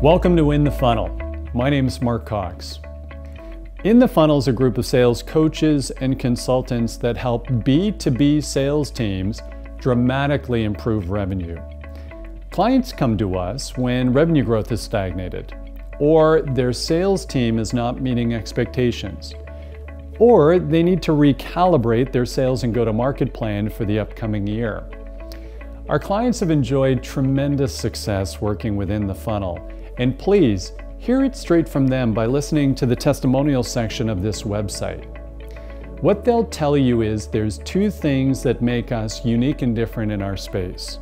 Welcome to In the Funnel. My name is Mark Cox. In the Funnel is a group of sales coaches and consultants that help B2B sales teams dramatically improve revenue. Clients come to us when revenue growth is stagnated, or their sales team is not meeting expectations, or they need to recalibrate their sales and go-to-market plan for the upcoming year. Our clients have enjoyed tremendous success working within the funnel, and please hear it straight from them by listening to the testimonial section of this website. What they'll tell you is there's two things that make us unique and different in our space.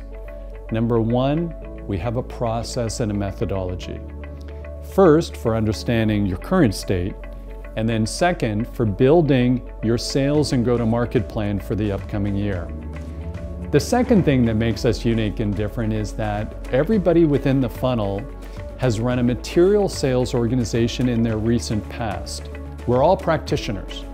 Number one, we have a process and a methodology. First, for understanding your current state, and then second, for building your sales and go-to-market plan for the upcoming year. The second thing that makes us unique and different is that everybody within the funnel has run a material sales organization in their recent past. We're all practitioners.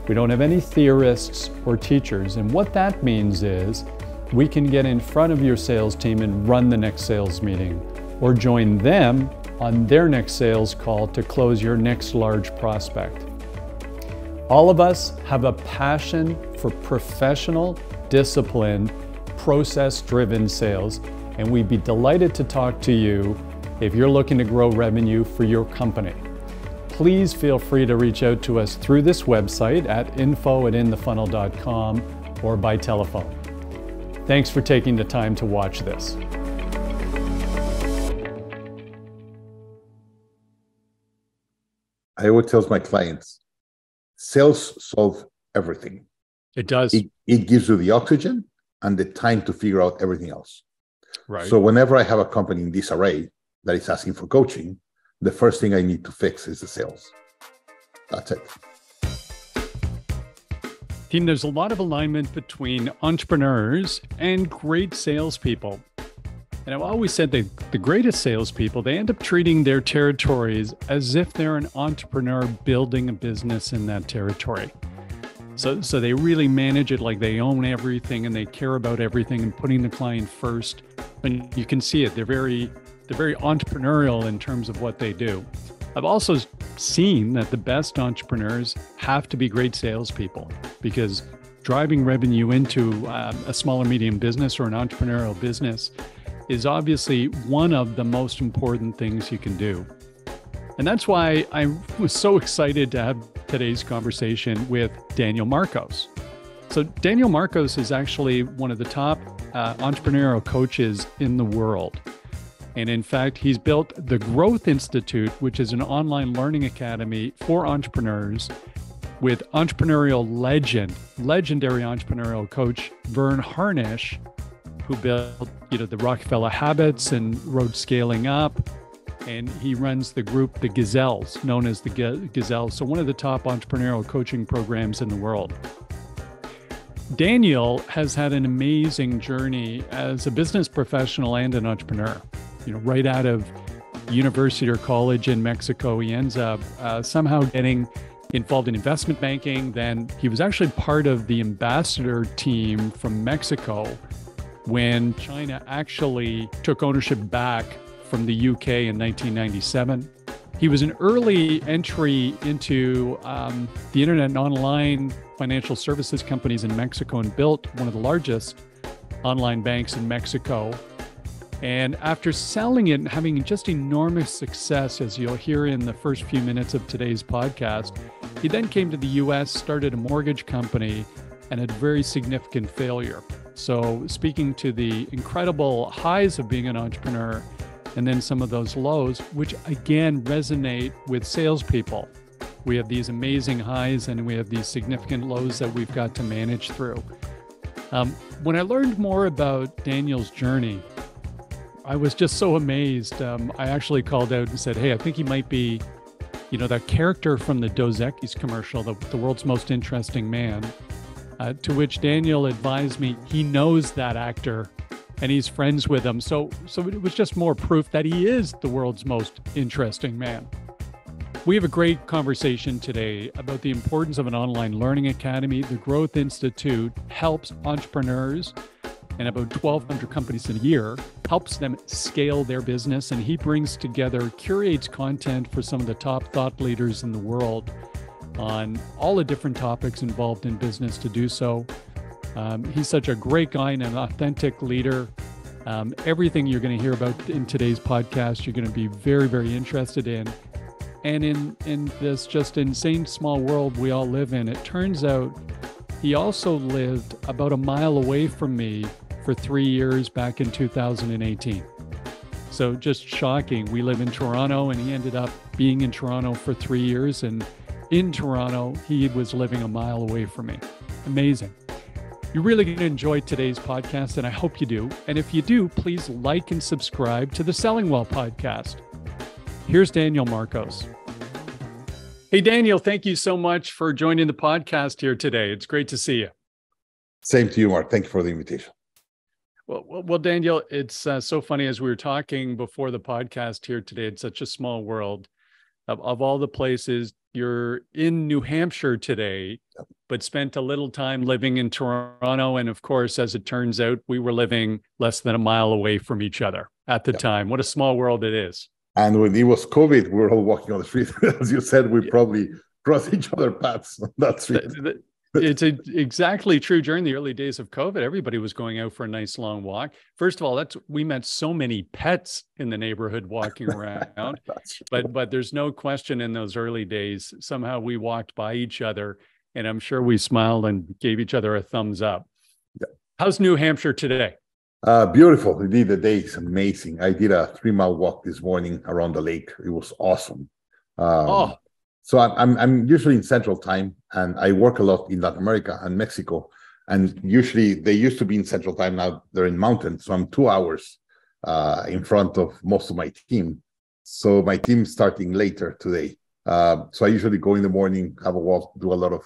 We don't have any theorists or teachers, and what that means is we can get in front of your sales team and run the next sales meeting, or join them on their next sales call to close your next large prospect. All of us have a passion for professional, disciplined, process-driven sales, and we'd be delighted to talk to you if you're looking to grow revenue for your company. Please feel free to reach out to us through this website at info@inthefunnel.com or by telephone. Thanks for taking the time to watch this. I always tell my clients, sales solve everything. It does. It gives you the oxygen and the time to figure out everything else. Right. So whenever I have a company in this array that is asking for coaching, the first thing I need to fix is the sales. That's it. Team, there's a lot of alignment between entrepreneurs and great salespeople. And I've always said that the greatest salespeople, they end up treating their territories as if they're an entrepreneur building a business in that territory. So they really manage it like they own everything and they care about everything and putting the client first. And you can see it. They're very entrepreneurial in terms of what they do. I've also seen that the best entrepreneurs have to be great salespeople, because driving revenue into a small or medium business or an entrepreneurial business is obviously one of the most important things you can do. And that's why I was so excited to have today's conversation with Daniel Marcos. So Daniel Marcos is actually one of the top entrepreneurial coaches in the world. And in fact, he's built the Growth Institute, which is an online learning academy for entrepreneurs with entrepreneurial legendary entrepreneurial coach, Verne Harnish, who built, the Rockefeller Habits and wrote Scaling Up. And he runs the group, the Gazelles, known as the Gazelles. So one of the top entrepreneurial coaching programs in the world. Daniel has had an amazing journey as a business professional and an entrepreneur. Right out of university or college in Mexico, he ends up somehow getting involved in investment banking. Then he was actually part of the ambassador team from Mexico when China actually took ownership back from the UK in 1997. He was an early entry into the internet and online financial services companies in Mexico and built one of the largest online banks in Mexico. And after selling it and having just enormous success, as you'll hear in the first few minutes of today's podcast, he then came to the US, started a mortgage company, and had very significant failure. So speaking to the incredible highs of being an entrepreneur, and then some of those lows, which again resonate with salespeople. We have these amazing highs and we have these significant lows that we've got to manage through. When I learned more about Daniel's journey, I was just so amazed. I actually called out and said, hey, I think he might be, that character from the Dos Equis commercial, the world's most interesting man, to which Daniel advised me he knows that actor and he's friends with him. So it was just more proof that he is the world's most interesting man. We have a great conversation today about the importance of an online learning academy. The Growth Institute helps entrepreneurs and about 1,200 companies in a year, helps them scale their business. And he brings together, curates content for some of the top thought leaders in the world on all the different topics involved in business to do so. He's such a great guy and an authentic leader. Everything you're going to hear about in today's podcast, you're going to be very, very interested in. And in this just insane small world we all live in, it turns out he also lived about a mile away from me for 3 years back in 2018. So just shocking. We live in Toronto, and he ended up being in Toronto for 3 years. And in Toronto, he was living a mile away from me. Amazing. You're really going to enjoy today's podcast, and I hope you do. And if you do, please like and subscribe to the Selling Well podcast. Here's Daniel Marcos. Hey, Daniel, thank you so much for joining the podcast here today. It's great to see you. Same to you, Mark. Thank you for the invitation. Well, Daniel, it's so funny as we were talking before the podcast here today. It's such a small world. Of all the places, you're in New Hampshire today, but spent a little time living in Toronto. And of course, as it turns out, we were living less than a mile away from each other at the time. What a small world it is. And when it was COVID, we were all walking on the street. As you said, we probably crossed each other's paths on that street. It's exactly true. During the early days of COVID, everybody was going out for a nice long walk. First of all, we met so many pets in the neighborhood walking around. But there's no question in those early days, somehow we walked by each other, and I'm sure we smiled and gave each other a thumbs up. Yeah. How's New Hampshire today? Beautiful. Indeed, the day is amazing. I did a 3-mile walk this morning around the lake. It was awesome. So I'm usually in Central Time, and I work a lot in Latin America and Mexico. And usually they used to be in Central Time. Now they're in Mountain. So I'm 2 hours in front of most of my team. So my team's starting later today. So I usually go in the morning, have a walk, do a lot of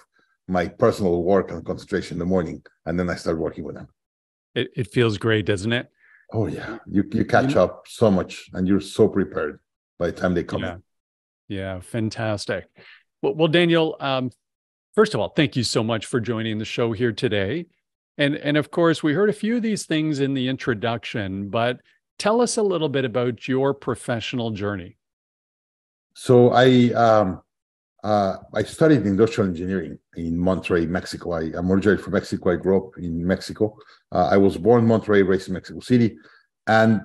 my personal work and concentration in the morning, and then I start working with them. It feels great, doesn't it? Oh, yeah. You catch up so much, and you're so prepared by the time they come in. Yeah, fantastic. Well, Daniel, first of all, thank you so much for joining the show here today. And of course, we heard a few of these things in the introduction, but tell us a little bit about your professional journey. So I studied industrial engineering in Monterrey, Mexico. I'm originally from Mexico. I grew up in Mexico. I was born in Monterrey, raised in Mexico City. And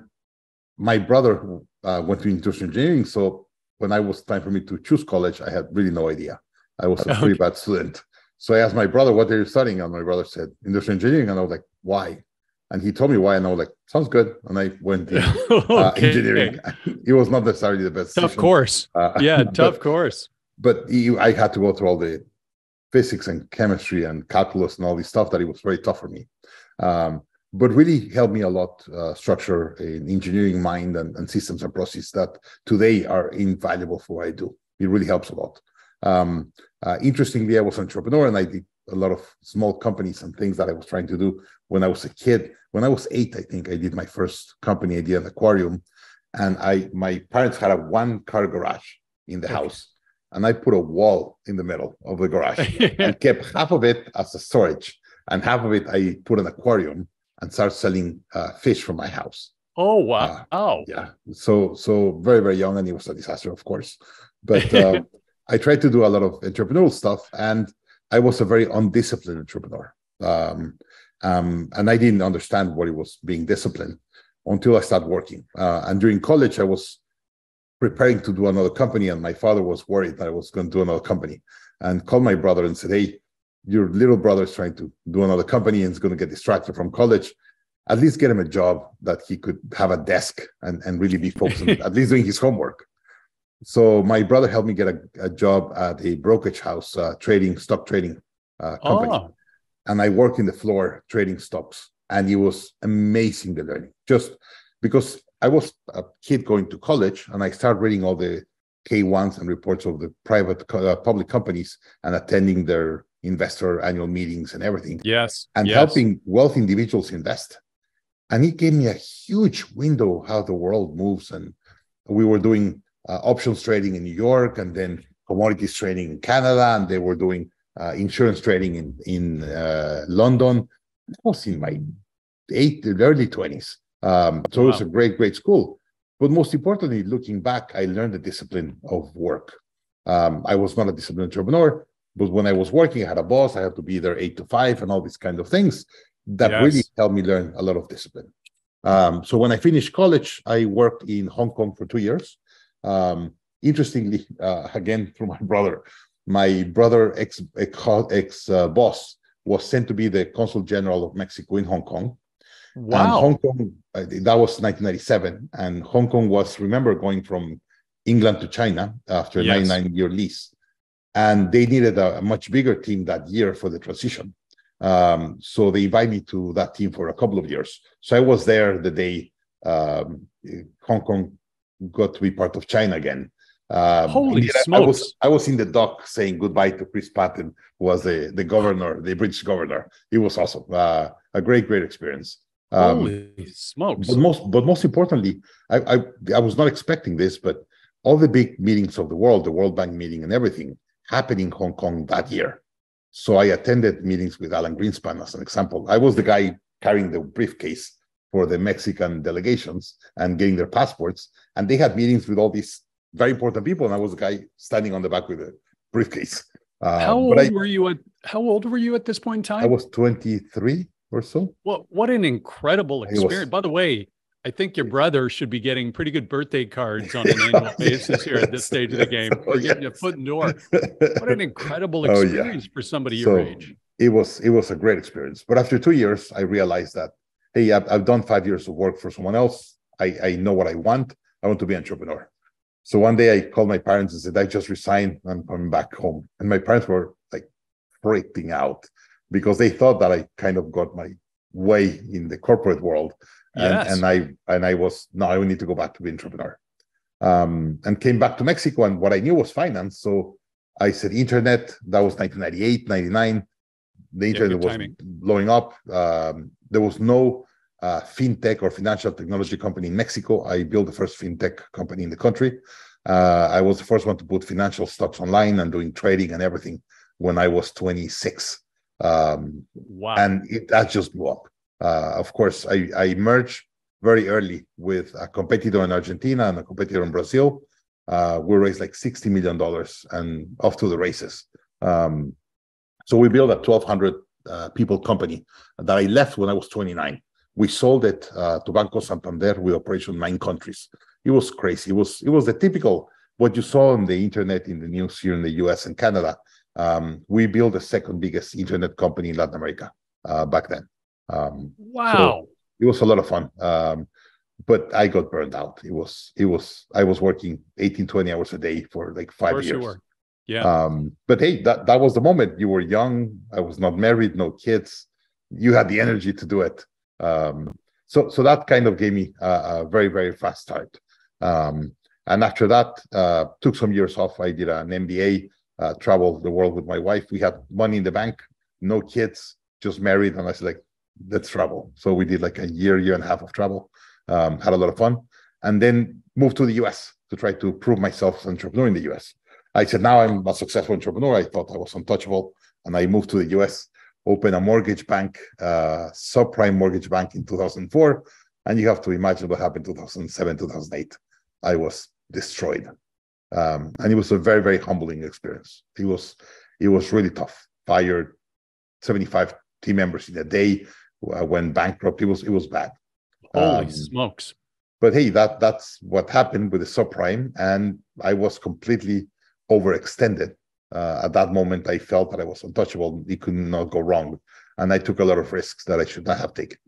my brother went to industrial engineering. So when it was time for me to choose college, I had really no idea. I was a pretty bad student. So I asked my brother, what are you studying? And my brother said, industrial engineering. And I was like, why? And he told me why. And I was like, sounds good. And I went in engineering. It was not necessarily the best tough decision. Course. Tough course. But I had to go through all the physics and chemistry and calculus and all this stuff that it was very tough for me. But really helped me a lot, structure in engineering mind and systems and processes that today are invaluable for what I do. It really helps a lot. Interestingly, I was an entrepreneur, and I did a lot of small companies and things that I was trying to do when I was a kid. When I was 8, I think I did my first company. I did an aquarium, and my parents had a 1-car garage in the house. And I put a wall in the middle of the garage and kept half of it as a storage, and half of it I put an aquarium and started selling fish from my house. Oh, wow. Yeah. So very, very young, and it was a disaster, of course. But I tried to do a lot of entrepreneurial stuff, and I was a very undisciplined entrepreneur. And I didn't understand what it was being disciplined until I started working. And during college, I was preparing to do another company, and my father was worried that I was going to do another company, and called my brother and said, hey, your little brother is trying to do another company and is going to get distracted from college. At least get him a job that he could have a desk and really be focused on at least doing his homework. So my brother helped me get a job at a brokerage house, stock trading company. And I worked in the floor trading stocks, and it was amazing, the learning, just because I was a kid going to college, and I started reading all the K1s and reports of the private public companies and attending their investor annual meetings and everything. Yes. And helping wealthy individuals invest. And it gave me a huge window how the world moves. And we were doing options trading in New York, and then commodities trading in Canada, and they were doing insurance trading in London. That was in my early 20s. So it was a great school. But most importantly, looking back, I learned the discipline of work. I was not a disciplined entrepreneur, but when I was working, I had a boss. I had to be there 8 to 5 and all these kind of things that really helped me learn a lot of discipline. So when I finished college, I worked in Hong Kong for 2 years. Interestingly, again, through my brother ex boss was sent to be the consul general of Mexico in Hong Kong. Wow. And Hong Kong, that was 1997. And Hong Kong was, remember, going from England to China after a 99-year lease. And they needed a much bigger team that year for the transition. So they invited me to that team for a couple of years. So I was there the day Hong Kong got to be part of China again. Holy smokes. I was in the dock saying goodbye to Chris Patton, who was the governor, the British governor. It was awesome. A great experience. Holy smokes. But most importantly, I was not expecting this, but all the big meetings of the World Bank meeting and everything happened in Hong Kong that year. So I attended meetings with Alan Greenspan as an example. I was the guy carrying the briefcase for the Mexican delegations and getting their passports. And they had meetings with all these very important people. And I was the guy standing on the back with a briefcase. How old were you at this point in time? I was 23 or so. What an incredible experience. By the way, I think your brother should be getting pretty good birthday cards on an annual basis here at this stage of the game. We're getting a foot in the door. What an incredible experience for somebody your age. It was a great experience. But after 2 years, I realized that, hey, I've done 5 years of work for someone else. I know what I want. I want to be an entrepreneur. So one day I called my parents and said, I just resigned. I'm coming back home. And my parents were like freaking out because they thought that I kind of got my way in the corporate world. And I was, no, I need to go back to be an entrepreneur. And came back to Mexico, and what I knew was finance. So I said, internet, that was 1998, 99. The internet was blowing up. There was no fintech or financial technology company in Mexico. I built the first fintech company in the country. I was the first one to put financial stocks online and doing trading and everything when I was 26. Wow. And that just blew up. Of course, I merged very early with a competitor in Argentina and a competitor in Brazil. We raised like $60 million and off to the races. So we built a 1,200 people company that I left when I was 29. We sold it to Banco Santander with operation in 9 countries. It was crazy. It was the typical, what you saw on the internet, in the news here in the US and Canada. We built the second biggest internet company in Latin America back then. Wow. So it was a lot of fun. But I got burned out. I was working 18, 20 hours a day for like 5 years. Sure. Yeah. But hey, that was the moment. You were young. I was not married, no kids. You had the energy to do it. So that kind of gave me a very fast start. And after that, took some years off. I did an MBA, traveled the world with my wife. We had money in the bank, no kids, just married. And I said, like, let's travel. So we did like a year and a half of travel, had a lot of fun, and then moved to the US to try to prove myself as an entrepreneur in the US. I said, now I'm a successful entrepreneur. I thought I was untouchable. And I moved to the US, opened a mortgage bank, subprime mortgage bank in 2004. And you have to imagine what happened in 2007, 2008. I was destroyed. And it was a very humbling experience. It was really tough. Fired 75 team members in a day, went bankrupt. It was bad. Holy smokes. But hey, that's what happened with the subprime. And I was completely overextended. At that moment, I felt that I was untouchable. It could not go wrong. And I took a lot of risks that I should not have taken.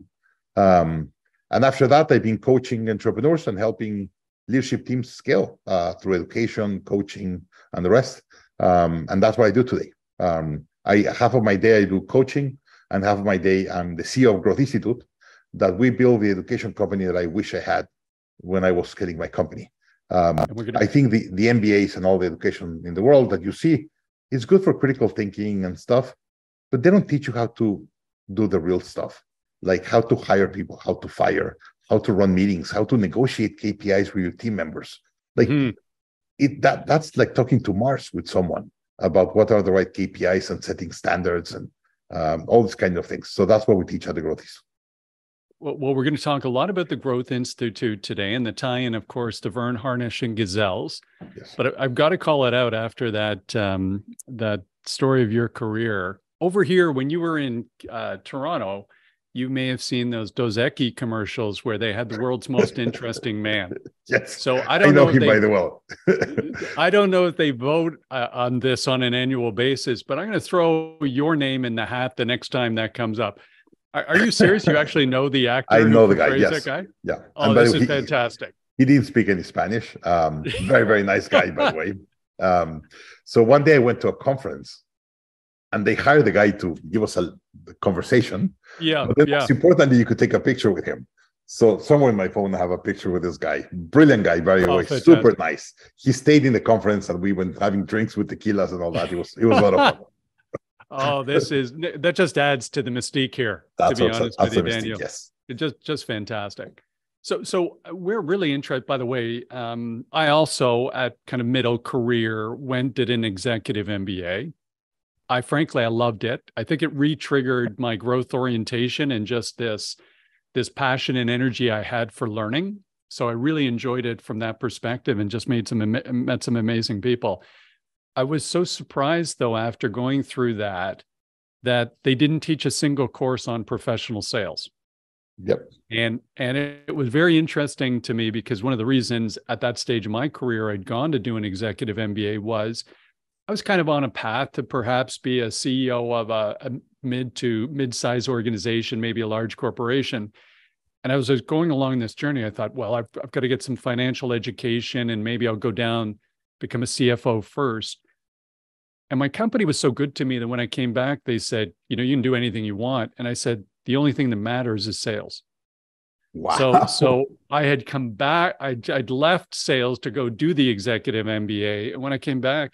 And after that, I've been coaching entrepreneurs and helping leadership teams scale through education, coaching, and the rest. And that's what I do today. Half of my day I do coaching, and half of my day I'm the CEO of Growth Institute, that we build the education company that I wish I had when I was scaling my company. I think the MBAs and all the education in the world that you see is good for critical thinking and stuff, but they don't teach you how to do the real stuff, like how to hire people, how to fire, how to run meetings, how to negotiate KPIs with your team members. Like that's like talking to Mars with someone about what are the right KPIs and setting standards and all these kind of things. So that's what we teach at the Growthies. Well, we're going to talk a lot about the Growth Institute today and the tie-in, of course, to Verne Harnish and Gazelles. Yes. But I've got to call it out after that that story of your career. Over here, when you were in Toronto, you may have seen those Dos Equis commercials where they had the world's most interesting man. Yes. So I know him by the well. I don't know if they vote on this on an annual basis, but I'm going to throw your name in the hat the next time that comes up. Are you serious? You actually know the actor? I know the guy. Yes. That guy? Yeah. Oh, this is fantastic. He didn't speak any Spanish. Very, very nice guy, by the way. So one day I went to a conference and they hired the guy to give us a conversation. Yeah. But then it's important that you could take a picture with him. So somewhere in my phone, I have a picture with this guy. Brilliant guy, very fantastic. Super nice. He stayed in the conference and we went having drinks with tequilas and all that. It was a lot of fun. Oh, that just adds to the mystique here, to be honest with you, Daniel. Yes. It's just fantastic. So we're really interested, by the way, I also at kind of middle career did an executive MBA. I loved it. I think it re-triggered my growth orientation and just this passion and energy I had for learning. So I really enjoyed it from that perspective and just met some amazing people. I was so surprised, though, after going through that they didn't teach a single course on professional sales. Yep. And it was very interesting to me because one of the reasons at that stage of my career I'd gone to do an executive MBA was I was kind of on a path to perhaps be a CEO of a mid-size organization, maybe a large corporation. And I was going along this journey. I thought, well, I've got to get some financial education and maybe I'll go down, become a CFO first. And my company was so good to me that when I came back, they said, you can do anything you want. And I said, the only thing that matters is sales. Wow. So I had come back, I'd left sales to go do the executive MBA. And when I came back,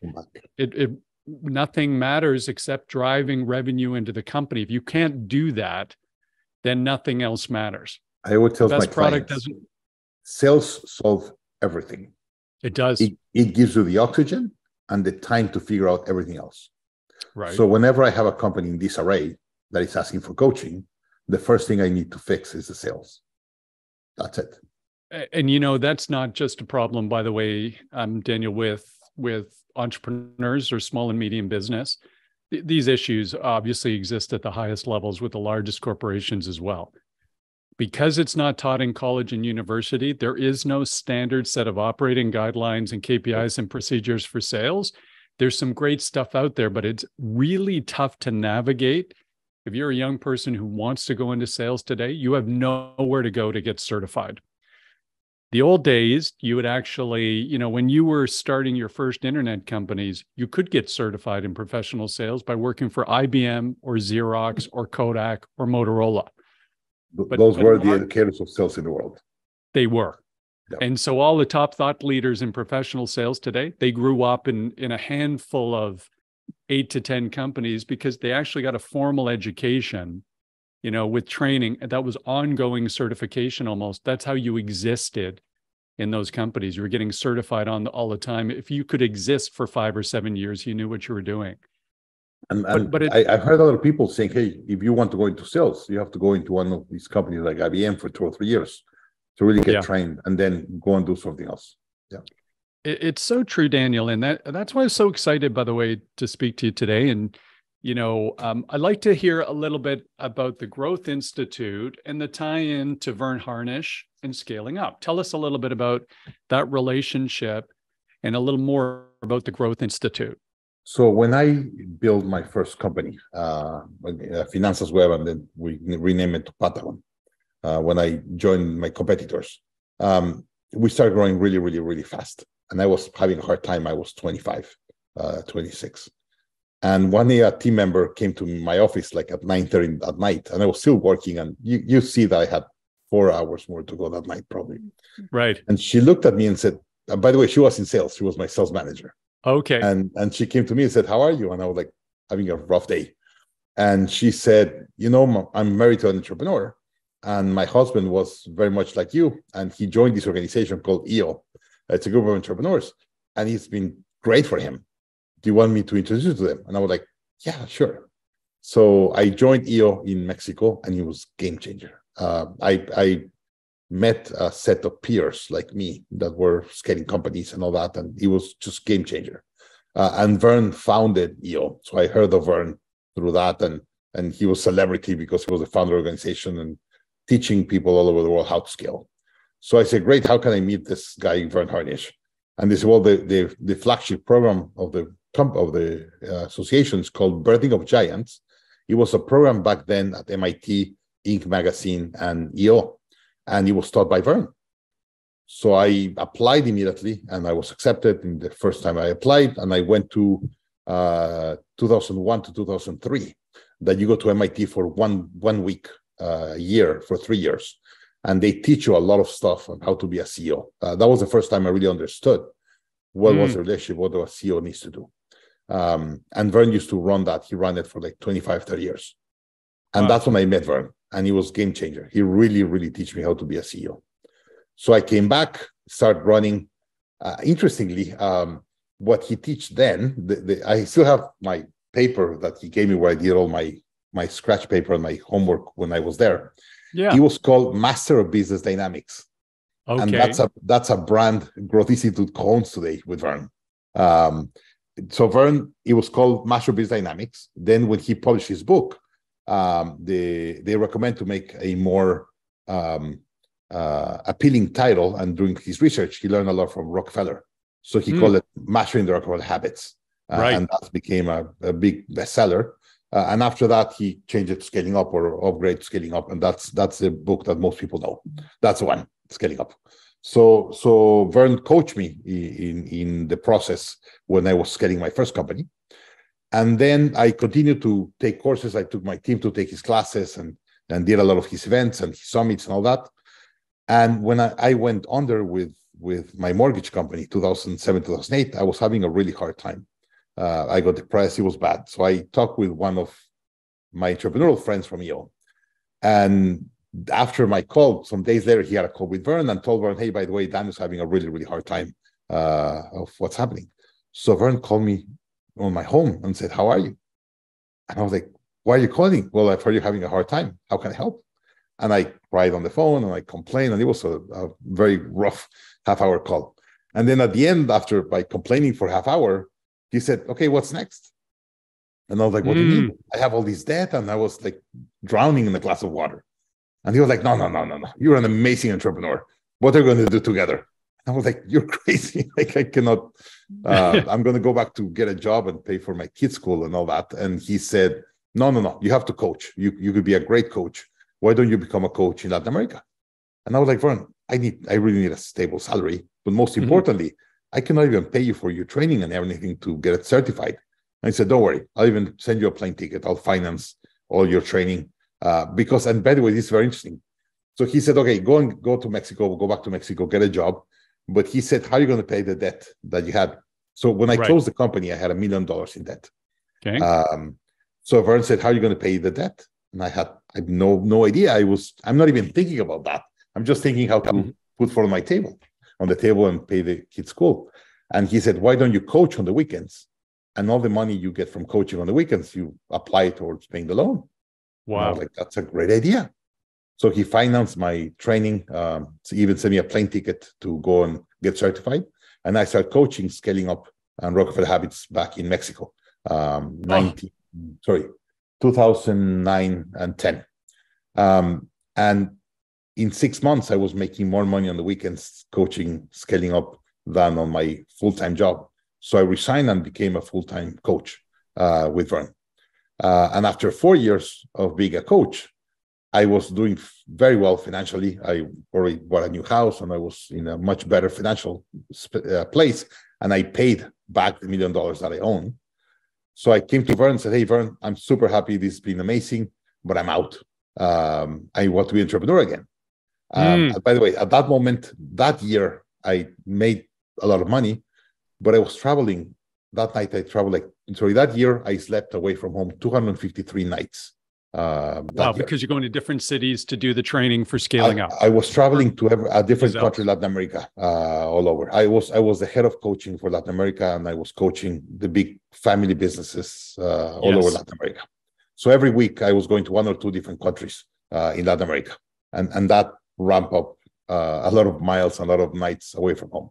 nothing matters except driving revenue into the company. If you can't do that, then nothing else matters. I would tell my clients, sales solve everything. It does. It gives you the oxygen and the time to figure out everything else. Right. So whenever I have a company in disarray that is asking for coaching, the first thing I need to fix is the sales. That's it. And that's not just a problem, by the way, Daniel, with entrepreneurs or small and medium business. These issues obviously exist at the highest levels with the largest corporations as well. Because it's not taught in college and university, there is no standard set of operating guidelines and KPIs and procedures for sales. There's some great stuff out there, but it's really tough to navigate. If you're a young person who wants to go into sales today, you have nowhere to go to get certified. The old days, you would actually, when you were starting your first internet companies, you could get certified in professional sales by working for IBM or Xerox or Kodak or Motorola. Those were the educators of sales in the world. They were. Yep. And so all the top thought leaders in professional sales today, they grew up in a handful of 8 to 10 companies because they actually got a formal education, with training that was ongoing certification almost. That's how you existed in those companies. You were getting certified all the time. If you could exist for 5 or 7 years, you knew what you were doing. I've heard other people saying, hey, if you want to go into sales, you have to go into one of these companies like IBM for 2 or 3 years to really get trained and then go and do something else. Yeah. It's so true, Daniel. And that's why I'm so excited, by the way, to speak to you today. And, I'd like to hear a little bit about the Growth Institute and the tie-in to Verne Harnish and scaling up. Tell us a little bit about that relationship and a little more about the Growth Institute. So when I built my first company, Finanzas Web, and then we renamed it to Patagon, when I joined my competitors, we started growing really, really, really fast. And I was having a hard time. I was 25, 26. And one day a team member came to my office like at 9:30 at night, and I was still working. And you see that I had 4 hours more to go that night, probably. Right. And she looked at me and said, by the way, she was in sales. She was my sales manager. Okay. And she came to me and said, how are you? And I was like, having a rough day. And she said, I'm married to an entrepreneur. And my husband was very much like you. And he joined this organization called EO. It's a group of entrepreneurs. And it's been great for him. Do you want me to introduce you to them? And I was like, yeah, sure. So I joined EO in Mexico, and it was a game changer. I met a set of peers like me that were scaling companies and all that, and it was just game changer. And Verne founded EO, so I heard of Verne through that, and he was celebrity because he was a founder organization and teaching people all over the world how to scale. So I said, great, how can I meet this guy, Verne Harnish? And they said, well, the flagship program of the association is called Birthing of Giants. It was a program back then at MIT, Inc. magazine, and EO, and it was taught by Verne. So I applied immediately, and I was accepted in the first time I applied, and I went to 2001 to 2003. That you go to MIT for one week a year for 3 years, and they teach you a lot of stuff on how to be a CEO. That was the first time I really understood what was the relationship, what a CEO needs to do. And Verne used to run that. He ran it for like 25, 30 years. And that's when I met Verne, and he was a game changer. He really, really teach me how to be a CEO. So I came back, started running. Interestingly, what he teach then, I still have my paper that he gave me where I did all my scratch paper and my homework when I was there. Yeah. It was called Master of Business Dynamics. Okay. And that's a brand Growth Institute owns today with Verne. So Verne, it was called Master of Business Dynamics. Then when he published his book, they recommend to make a more appealing title. And during his research, he learned a lot from Rockefeller. So he called it Mastering the Rockefeller Habits. And that became a big bestseller. And after that, he changed it to Scaling Up or Upgrade to Scaling Up. And that's the book that most people know. That's the one, Scaling Up. So Verne coached me in the process when I was scaling my first company. And then I continued to take courses. I took my team to take his classes and did a lot of his events and his summits and all that. And when I went under with my mortgage company, 2007, 2008, I was having a really hard time. I got depressed. It was bad. So I talked with one of my entrepreneurial friends from EO. And after my call, some days later, he had a call with Verne and told Verne, hey, by the way, Dan is having a really, really hard time of what's happening. So Verne called me on my home and said, how are you? And I was like, why are you calling? Well, I've heard you're having a hard time. How can I help? And I cried on the phone and I complained. And it was a very rough half-hour call. And then at the end, after by complaining for half hour, he said, okay, what's next? And I was like, what do you mean? I have all this debt. And I was like drowning in a glass of water. And he was like, no. You're an amazing entrepreneur. What are we going to do together? I was like, you're crazy. Like, I cannot, I'm going to go back to get a job and pay for my kids' school and all that. And he said, no. You have to coach. You could be a great coach. Why don't you become a coach in Latin America? And I was like, Verne, I really need a stable salary. But most importantly, I cannot even pay you for your training and everything to get it certified. And he said, don't worry. I'll even send you a plane ticket. I'll finance all your training. Because, and by the way, this is very interesting. So he said, okay, go to Mexico, go back to Mexico, get a job. But he said, how are you going to pay the debt that you had? So when I closed the company, I had $1 million in debt. Okay. So Verne said, how are you going to pay the debt? And I had no idea. I'm not even thinking about that. I'm just thinking how to put food on the table and pay the kids' school. And he said, why don't you coach on the weekends? And all the money you get from coaching on the weekends, you apply towards paying the loan. Wow. And I was like, that's a great idea. So he financed my training, so even sent me a plane ticket to go and get certified. And I started coaching, Scaling Up and Rockefeller Habits back in Mexico, 2009 and 10. And in 6 months, I was making more money on the weekends coaching, Scaling Up than on my full-time job. So I resigned and became a full-time coach with Verne. And after 4 years of being a coach, I was doing very well financially. I already bought a new house and I was in a much better financial place. And I paid back the $1 million that I own. So I came to Verne and said, hey, Verne, I'm super happy. This has been amazing, but I'm out. I want to be an entrepreneur again. By the way, at that moment, that year, I made a lot of money, but I was traveling. That night, that year, I slept away from home 253 nights. Wow, because you're going to different cities to do the training for Scaling Up. I was traveling to a different country, Latin America, all over. I was the head of coaching for Latin America, and I was coaching the big family businesses all over Latin America. So every week, I was going to 1 or 2 different countries in Latin America. and that ramp up a lot of miles, a lot of nights away from home.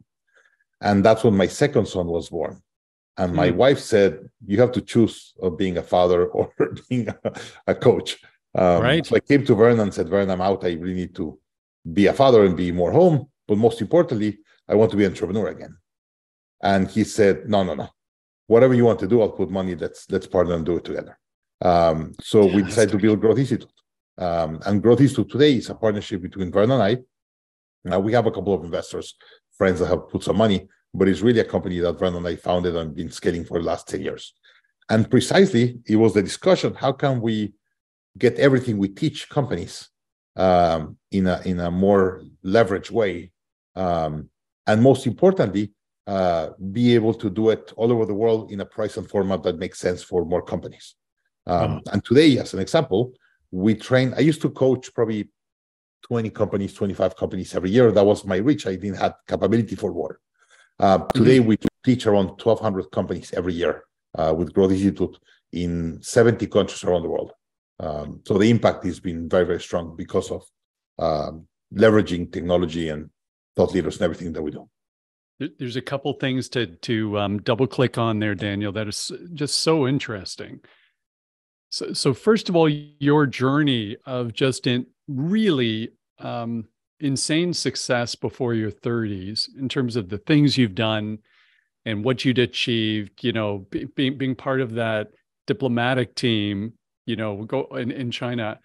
And that's when my second son was born. And my wife said, you have to choose of being a father or being a coach. Right. So I came to Verne and said, Verne, I'm out. I really need to be a father and be more home. But most importantly, I want to be an entrepreneur again. And he said, no. Whatever you want to do, I'll put money. Let's partner and do it together. So we decided to build Growth Institute. And Growth Institute today is a partnership between Verne and I. Now we have a couple of investors, friends that have put some money, but it's really a company that Verne and I founded and been scaling for the last 10 years. And precisely, it was the discussion, how can we get everything we teach companies in a more leveraged way? And most importantly, be able to do it all over the world in a price and format that makes sense for more companies. And today, as an example, I used to coach probably 20 companies, 25 companies every year. That was my reach. I didn't have capability for more. Today, we teach around 1,200 companies every year with Growth Institute in 70 countries around the world. So the impact has been very, very strong because of leveraging technology and thought leaders and everything that we do. There's a couple things to double click on there, Daniel, that is just so interesting. So first of all, your journey of just really insane success before your 30s in terms of the things you've done and what you'd achieved, being part of that diplomatic team, go in China,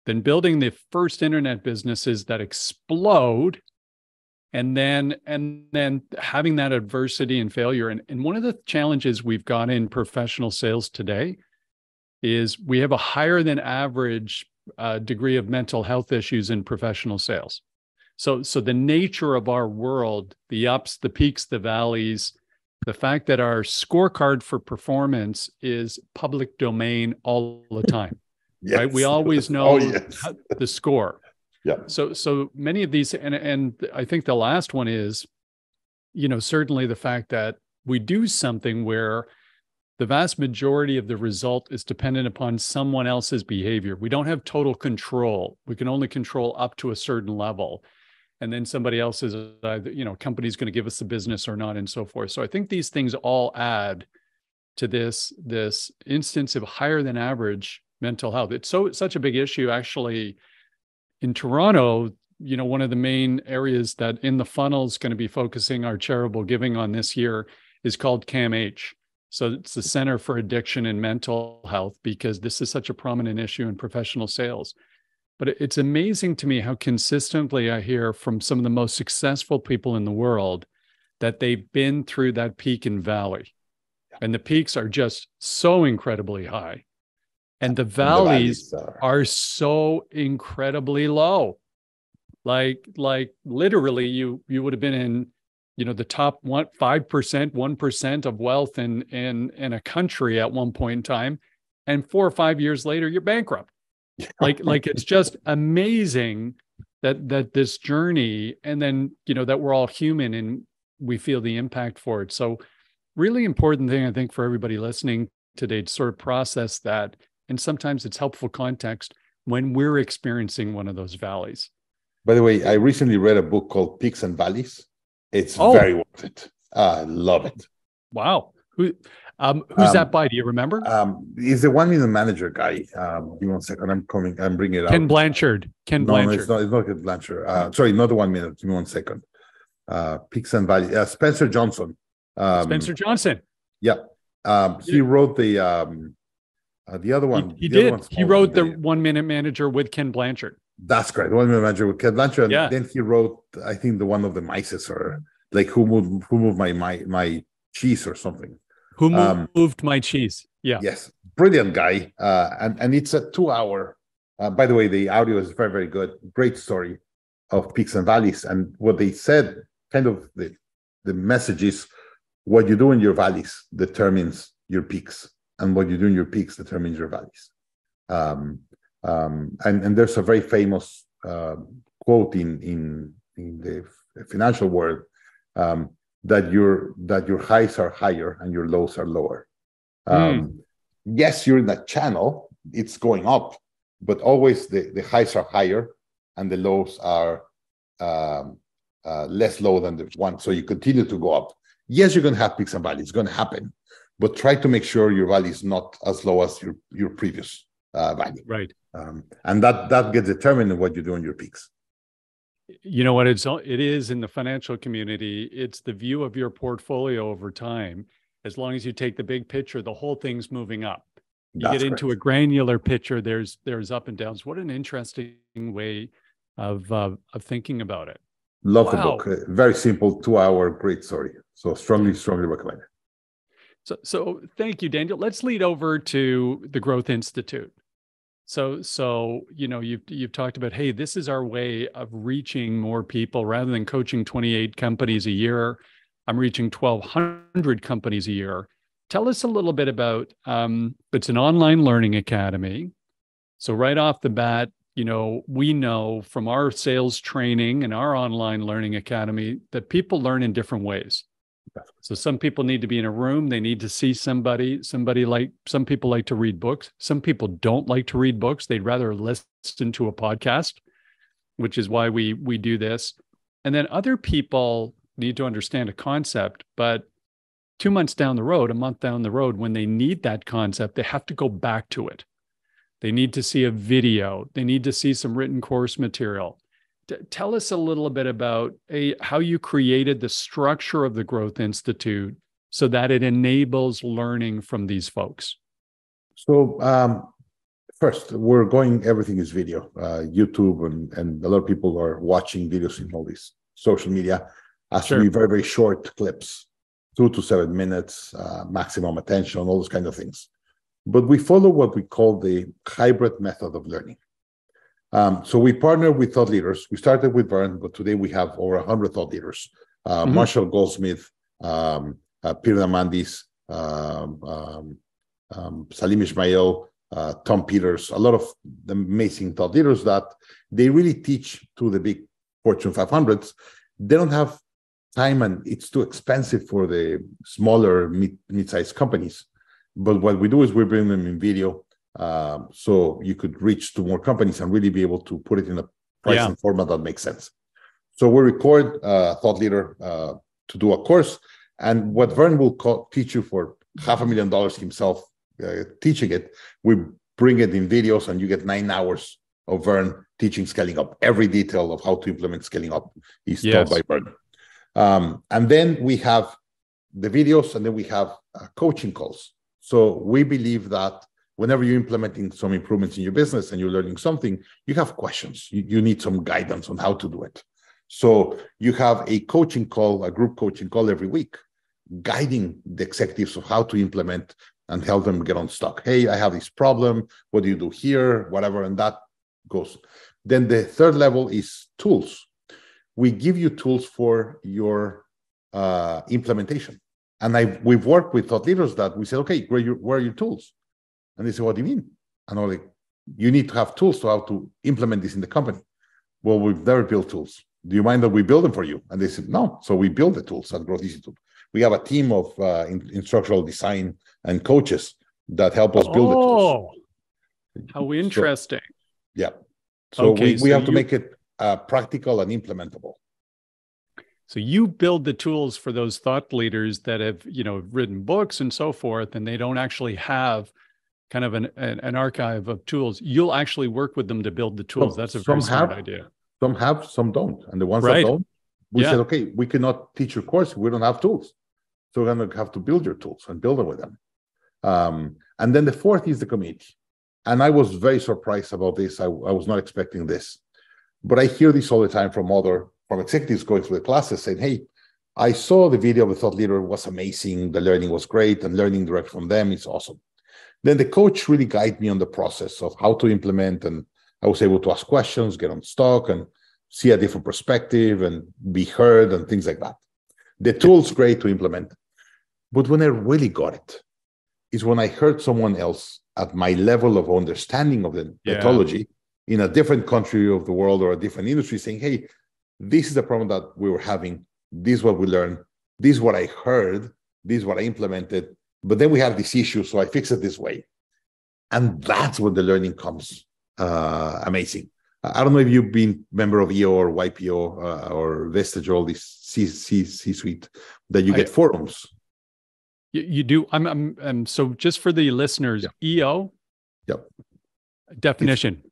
then building the first internet businesses that explode, and then having that adversity and failure. And one of the challenges we've got in professional sales today is we have a higher than average degree of mental health issues in professional sales. So the nature of our world, the ups, the peaks, the valleys, the fact that our scorecard for performance is public domain all the time, yes. Right? We always know the score. Yeah. So many of these, and I think the last one is, certainly the fact that we do something where the vast majority of the result is dependent upon someone else's behavior. We don't have total control. We can only control up to a certain level. And then somebody else is, company's going to give us the business or not, and so forth. So I think these things all add to this instance of higher than average mental health. It's such a big issue, actually. In Toronto, one of the main areas that in the funnel is going to be focusing our charitable giving on this year is called CAMH. So it's the Center for Addiction and Mental Health, because this is such a prominent issue in professional sales. But it's amazing to me how consistently I hear from some of the most successful people in the world that they've been through that peak and valley. And the peaks are just so incredibly high. And the valleys are so incredibly low. Like literally you would have been in, the top 5%, 1% of wealth in a country at one point in time. And 4 or 5 years later, you're bankrupt. Like it's just amazing that this journey, and then, that we're all human and we feel the impact for it. So really important thing, I think, for everybody listening today to sort of process that. And sometimes it's helpful context when we're experiencing one of those valleys. By the way, I recently read a book called Peaks and Valleys. It's very worth it. I love it. Wow. Who's that by? Do you remember? He's the 1 Million Manager guy. Give me 1 second. I'm bringing it out. Ken Blanchard. Blanchard. No, it's not Ken Blanchard. Sorry, not the 1 minute. Give me 1 second. Peaks and Valleys. Spencer Johnson. Spencer Johnson. Yeah. He wrote the other one. He did. He wrote the 1 Minute Manager with Ken Blanchard. That's correct. 1 Minute Manager with Ken Blanchard. And then he wrote, I think, the one of the mices, or like who moved my cheese or something. Who moved my cheese? Yeah. Yes. Brilliant guy. And it's a 2-hour. By the way, the audio is very, very good. Great story of peaks and valleys. And what they said, kind of the message is, what you do in your valleys determines your peaks, and what you do in your peaks determines your valleys. And there's a very famous quote in the financial world, that your highs are higher and your lows are lower. Yes, you're in that channel, it's going up, but always the highs are higher and the lows are less low than the one. So you continue to go up. Yes, you're going to have peaks and valleys. It's going to happen, but try to make sure your value is not as low as your previous value. Right. And that gets determined in what you do on your peaks. You know what it is in the financial community, it's the view of your portfolio over time. As long as you take the big picture, the whole thing's moving up. You get into a granular picture, there's up and downs. What an interesting way of thinking about it. Love the book. Very simple, 2-hour, great story. So strongly recommend it. So thank you, Daniel. Let's lead over to the Growth Institute. So you've talked about, hey, this is our way of reaching more people. Rather than coaching 28 companies a year, I'm reaching 1,200 companies a year. Tell us a little bit about, it's an online learning academy. So right off the bat, we know from our sales training and our online learning academy that people learn in different ways. So some people need to be in a room. They need to see some people like to read books. Some people don't like to read books. They'd rather listen to a podcast, which is why we do this. And then other people need to understand a concept, but 2 months down the road, a month down the road, when they need that concept, they have to go back to it. They need to see a video. They need to see some written course material. Tell us a little bit about how you created the structure of the Growth Institute so that it enables learning from these folks. So first, everything is video, YouTube, and a lot of people are watching videos in all these social media. Has to be very, very short clips, 2 to 7 minutes, maximum attention, all those kind of things. But we follow what we call the hybrid method of learning. So we partner with thought leaders. We started with Verne, but today we have over 100 thought leaders. Marshall Goldsmith, Peter Diamandis, Salim Ismail, Tom Peters, a lot of amazing thought leaders that they really teach to the big Fortune 500s. They don't have time, and it's too expensive for the smaller mid-sized companies. But what we do is we bring them in video, so you could reach to more companies and really be able to put it in a pricing format that makes sense. So we record a thought leader to do a course, and what Verne will teach you for $500,000 himself teaching it, we bring it in videos, and you get 9 hours of Verne teaching scaling up. Every detail of how to implement scaling up is taught by Verne. And then we have the videos, and then we have coaching calls. So we believe that whenever you're implementing some improvements in your business and you're learning something, you have questions. You need some guidance on how to do it. So you have a coaching call, a group coaching call every week, guiding the executives of how to implement and help them get unstuck. Hey, I have this problem. What do you do here? Whatever, and that goes. Then the third level is tools. We give you tools for your implementation. And we've worked with thought leaders that we said, okay, where are your tools? And they say, what do you mean? And I'm like, you need to have tools to how to implement this in the company. Well, we've never built tools. Do you mind that we build them for you? And they said, no. So we build the tools at Growth Institute. We have a team of instructional design and coaches that help us build the tools. How interesting. So we have to make it practical and implementable. So you build the tools for those thought leaders that have, written books and so forth, and they don't actually have kind of an archive of tools. You'll actually work with them to build the tools. That's a very smart idea. Some have, some don't. And the ones that don't, we said, okay, we cannot teach your course. We don't have tools. So we're going to have to build your tools and build them with them. And then the fourth is the community. And I was very surprised about this. I was not expecting this. But I hear this all the time from executives going through the classes saying, hey, I saw the video of the thought leader, was amazing. The learning was great, and learning direct from them is awesome. Then the coach really guided me on the process of how to implement, and I was able to ask questions, get unstuck, and see a different perspective and be heard and things like that. The tool's great to implement. But when I really got it is when I heard someone else at my level of understanding of the methodology in a different country of the world or a different industry saying, hey, this is the problem that we were having. This is what we learned. This is what I heard. This is what I implemented. But then we have this issue, so I fix it this way. And that's when the learning comes amazing. I don't know if you've been member of EO or YPO or Vestige, all this C-suite, that you get forums. You do. So just for the listeners, EO. Yep. Definition.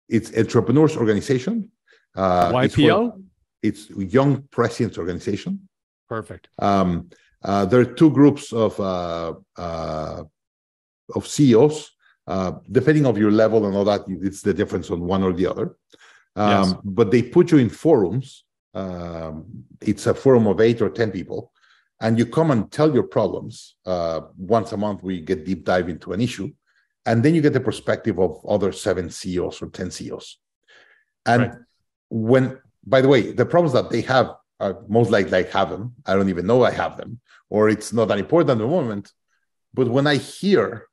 It's entrepreneurs organization. YPO. It's Young Presidents Organization. Perfect. There are two groups of CEOs. Depending on your level and all that, it's the difference on one or the other. But they put you in forums. It's a forum of 8 or 10 people, and you come and tell your problems. Once a month, we get deep dive into an issue, and then you get the perspective of other 7 CEOs or 10 CEOs. And by the way, the problems that they have are most likely I have them. I don't even know I have them, or it's not that important at the moment. But when I hear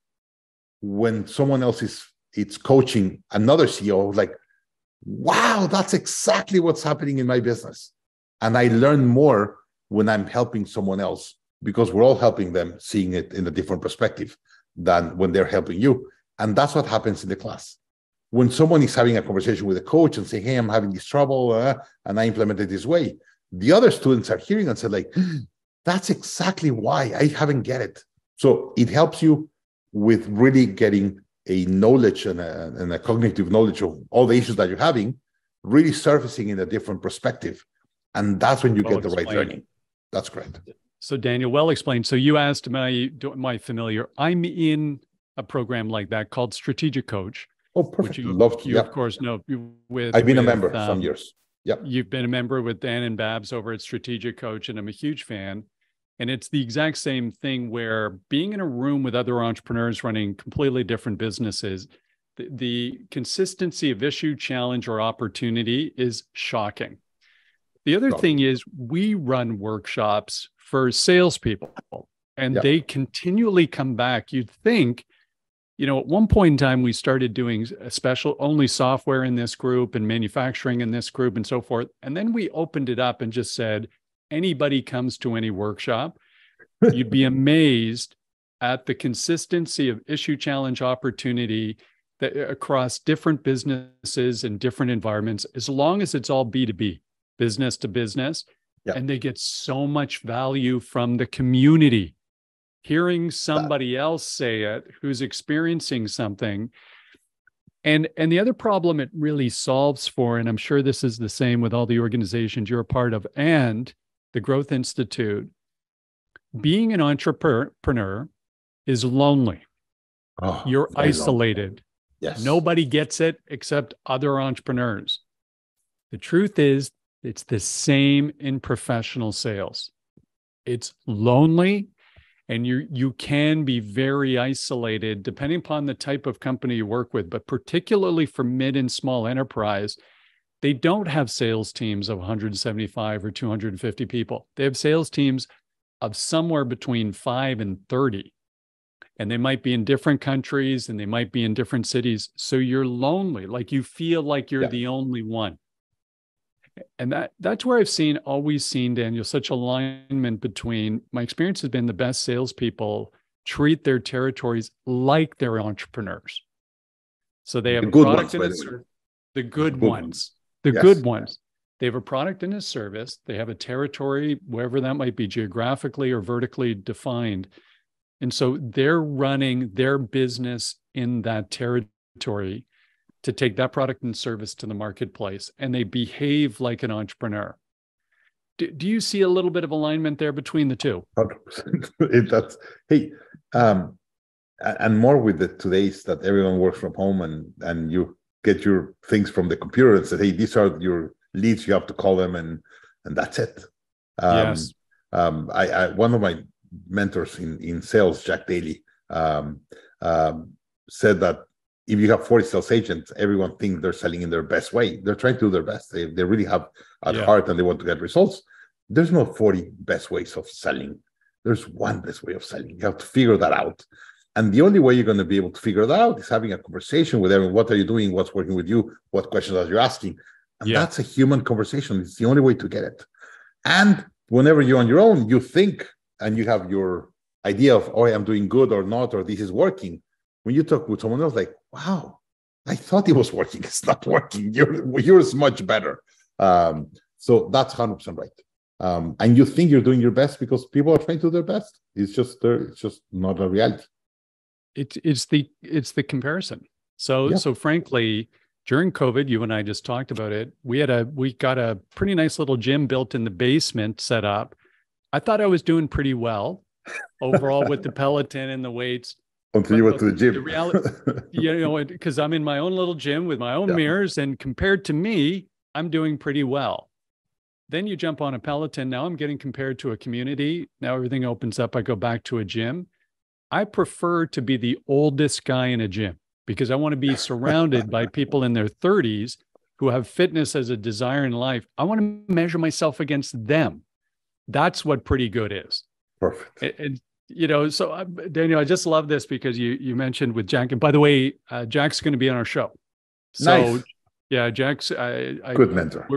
when someone else is coaching another CEO, like, wow, that's exactly what's happening in my business. And I learn more when I'm helping someone else, because we're all helping them, seeing it in a different perspective than when they're helping you. And that's what happens in the class. When someone is having a conversation with a coach and saying, hey, I'm having this trouble, and I implement it this way, the other students are hearing and say, like, that's exactly why I haven't get it. So it helps you with really getting a knowledge and a cognitive knowledge of all the issues that you're having, really surfacing in a different perspective. And that's when you get the right learning. That's great. So Daniel, well explained. So you asked, am I familiar? I'm in a program like that called Strategic Coach. Oh, perfect. You of course know with. I've been a member some years. Yep. You've been a member with Dan and Babs over at Strategic Coach, and I'm a huge fan. And it's the exact same thing where being in a room with other entrepreneurs running completely different businesses, the consistency of issue, challenge, or opportunity is shocking. The other thing is we run workshops for salespeople, and they continually come back. You'd think, at one point in time, we started doing a special only software in this group and manufacturing in this group and so forth. And then we opened it up and just said, anybody comes to any workshop, you'd be amazed at the consistency of issue, challenge, opportunity that across different businesses and different environments, as long as it's all B2B, business to business. And they get so much value from the community. Hearing somebody else say it who's experiencing something. And the other problem it really solves for, and I'm sure this is the same with all the organizations you're a part of and the Growth Institute, being an entrepreneur is lonely. You're isolated. Yes. Nobody gets it except other entrepreneurs. The truth is, it's the same in professional sales. It's lonely, and you can be very isolated depending upon the type of company you work with, but particularly for mid and small enterprise, they don't have sales teams of 175 or 250 people. They have sales teams of somewhere between 5 and 30. And they might be in different countries and they might be in different cities. So you're lonely, like you feel like you're the only one. And that's where I've always seen, Daniel, such alignment between, my experience has been the best salespeople treat their territories like they're entrepreneurs. So they have a product and a service. The good ones. The good ones. They have a product and a service. They have a territory, wherever that might be, geographically or vertically defined. And so they're running their business in that territory to take that product and service to the marketplace. And they behave like an entrepreneur. Do you see a little bit of alignment there between the two? 100%. And more with the today's that everyone works from home and you get your things from the computer and say, hey, these are your leads, you have to call them, and that's it. Yes. One of my mentors in sales, Jack Daly, said that if you have 40 sales agents, everyone thinks they're selling in their best way. They're trying to do their best. They really have at heart and they want to get results. There's no 40 best ways of selling. There's one best way of selling. You have to figure that out. And the only way you're going to be able to figure that out is having a conversation with everyone. What are you doing? What's working with you? What questions are you asking? And that's a human conversation. It's the only way to get it. And whenever you're on your own, you think and you have your idea of, oh, I'm doing good or not, or this is working. When you talk with someone else, like, wow, I thought it was working. It's not working. Yours much better. So that's 100% right. And you think you're doing your best because people are trying to do their best. It's just not a reality. It's the comparison. So frankly, during COVID, you and I just talked about it. We got a pretty nice little gym built in the basement set up. I thought I was doing pretty well overall with the Peloton and the weights. Until you went to the gym. The reality, because I'm in my own little gym with my own mirrors, and compared to me, I'm doing pretty well. Then you jump on a Peloton. Now I'm getting compared to a community. Now everything opens up. I go back to a gym. I prefer to be the oldest guy in a gym because I want to be surrounded by people in their 30s who have fitness as a desire in life. I want to measure myself against them. That's what pretty good is. Perfect. And so Daniel, I just love this because you mentioned with Jack, and by the way, Jack's going to be on our show. So nice. Yeah, Jack's good mentor.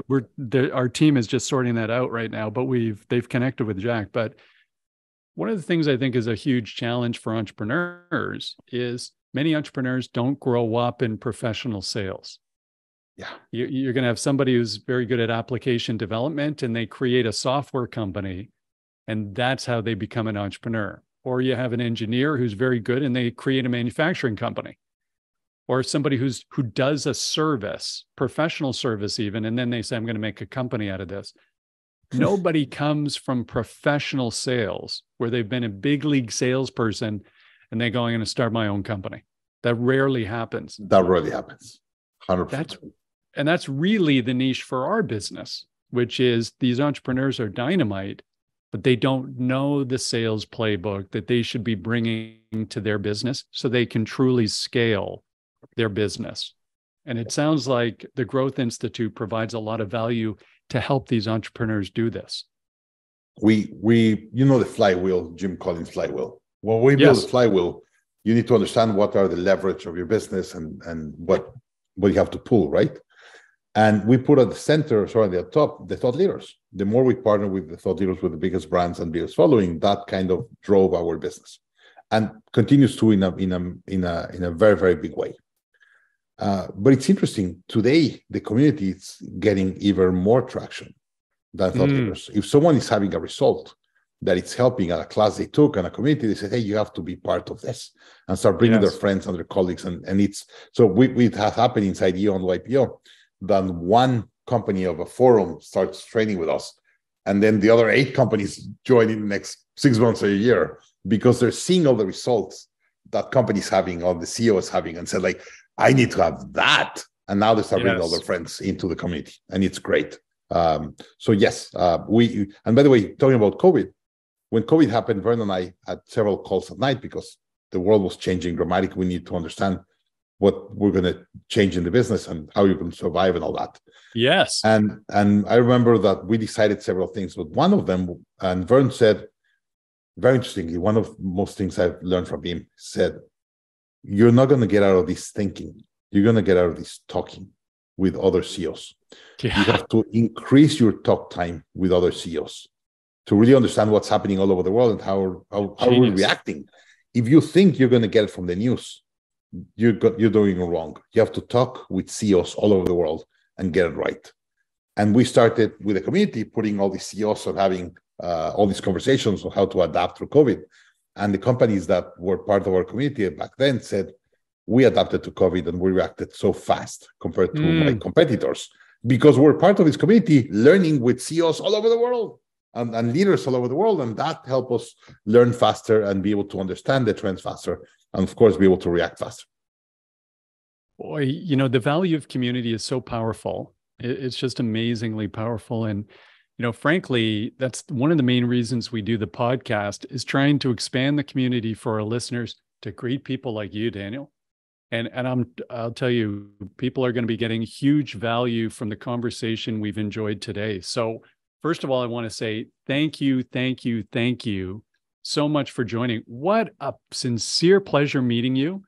Our team is just sorting that out right now, but they've connected with Jack. But one of the things I think is a huge challenge for entrepreneurs is many entrepreneurs don't grow up in professional sales. Yeah. You're going to have somebody who's very good at application development and they create a software company and that's how they become an entrepreneur. Or you have an engineer who's very good and they create a manufacturing company. Or somebody who does a service, professional service even, and then they say, I'm going to make a company out of this. Nobody comes from professional sales where they've been a big league salesperson and they go, I'm going to start my own company. That rarely happens. 100%. That's really the niche for our business, which is these entrepreneurs are dynamite, but they don't know the sales playbook that they should be bringing to their business so they can truly scale their business. And it sounds like the Growth Institute provides a lot of value to help these entrepreneurs do this. We the flywheel, Jim Collins flywheel. When we build a flywheel, you need to understand what are the leverage of your business and what you have to pull, right? And we put at the center, at the top, the thought leaders. The more we partner with the thought leaders with the biggest brands and biggest following, that kind of drove our business, and continues to in a very, very big way. But it's interesting today. The community is getting even more traction than thought leaders. If someone is having a result that it's helping at a class they took and a community, they say, hey, you have to be part of this and start bringing their friends and their colleagues. And it's so it has happened inside EO and YPO. Then one company of a forum starts training with us. And then the other 8 companies join in the next 6 months or a year because they're seeing all the results that companies having or the CEO is having and said, like, I need to have that. And now they start bringing all their friends into the community. And it's great. So yes, and by the way, talking about COVID, when COVID happened, Verne and I had several calls at night because the world was changing dramatically. We need to understand what we're going to change in the business and how you're going to survive and all that. Yes. And I remember that we decided several things, but one of them, and Verne said, very interestingly, one of the most things I've learned from him, said, you're not going to get out of this thinking. You're going to get out of this talking with other CEOs. Yeah. You have to increase your talk time with other CEOs to really understand what's happening all over the world and how we're reacting. If you think you're going to get it from the news, you're doing it wrong. You have to talk with CEOs all over the world and get it right. And we started with the community, putting all these CEOs and having all these conversations on how to adapt through COVID. And the companies that were part of our community back then said, we adapted to COVID and we reacted so fast compared to my competitors because we're part of this community learning with CEOs all over the world and leaders all over the world. And that helped us learn faster and be able to understand the trends faster and, of course, be able to react faster. Boy, the value of community is so powerful. It's just amazingly powerful. And frankly, that's one of the main reasons we do the podcast is trying to expand the community for our listeners to greet people like you, Daniel. And I'll tell you, people are going to be getting huge value from the conversation we've enjoyed today. So first of all, I want to say thank you so much for joining. What a sincere pleasure meeting you.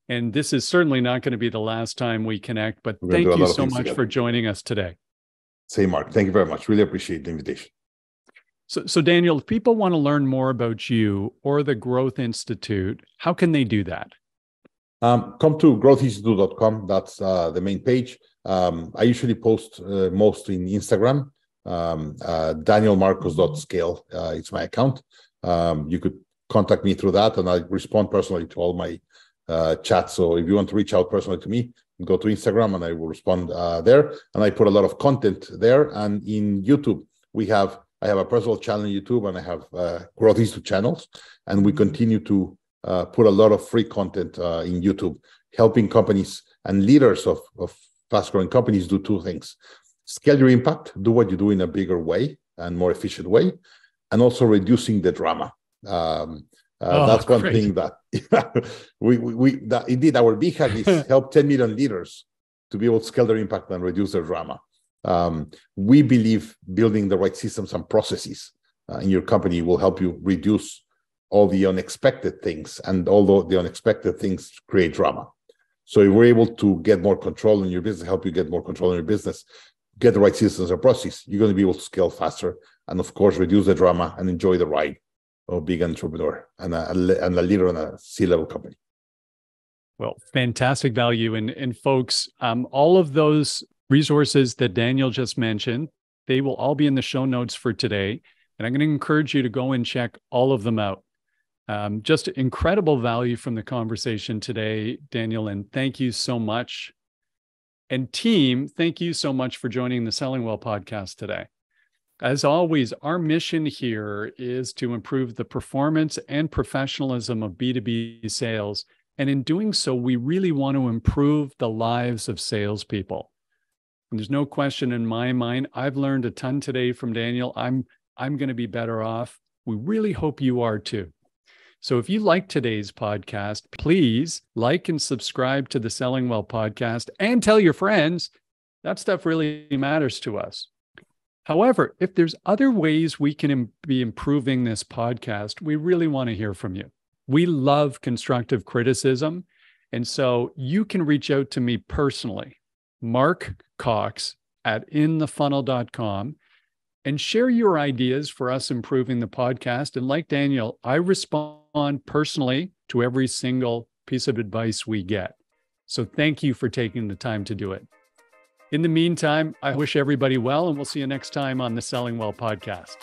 And this is certainly not going to be the last time we connect, but thank you so much for joining us today. Same, Mark. Thank you very much. Really appreciate the invitation. So Daniel, if people want to learn more about you or the Growth Institute, how can they do that? Come to growthinstitute.com. That's the main page. I usually post most in Instagram. danielmarcos.scale. It's my account. You could contact me through that, and I respond personally to all my chats. So if you want to reach out personally to me, go to Instagram, and I will respond there. And I put a lot of content there. And in YouTube, I have a personal channel on YouTube, and I have Growth Institute channels, and we continue to put a lot of free content in YouTube, helping companies and leaders of fast-growing companies do two things: scale your impact, do what you do in a bigger way and more efficient way, and also reducing the drama. That's one thing that that indeed our big hack is help 10 million leaders to be able to scale their impact and reduce their drama. We believe building the right systems and processes in your company will help you reduce all the unexpected things, and although the unexpected things create drama. So if we're able to get more control in your business, help you get more control in your business, get the right systems and processes, you're going to be able to scale faster, and of course reduce the drama and enjoy the ride of being an entrepreneur and a leader in a C-level company. Well, fantastic value. And folks, all of those resources that Daniel just mentioned, they will all be in the show notes for today. And I'm going to encourage you to go and check all of them out. Just incredible value from the conversation today, Daniel, and thank you so much. And team, thank you so much for joining the Selling Well podcast today. As always, our mission here is to improve the performance and professionalism of B2B sales. And in doing so, we really want to improve the lives of salespeople. And there's no question in my mind, I've learned a ton today from Daniel. I'm going to be better off. We really hope you are too. So if you like today's podcast, please like and subscribe to the Selling Well podcast and tell your friends. That stuff really matters to us. However, if there's other ways we can be improving this podcast, we really want to hear from you. We love constructive criticism. And so you can reach out to me personally, Mark Cox at inthefunnel.com, and share your ideas for us improving the podcast. And like Daniel, I respond personally to every single piece of advice we get. So thank you for taking the time to do it. In the meantime, I wish everybody well, and we'll see you next time on the Selling Well podcast.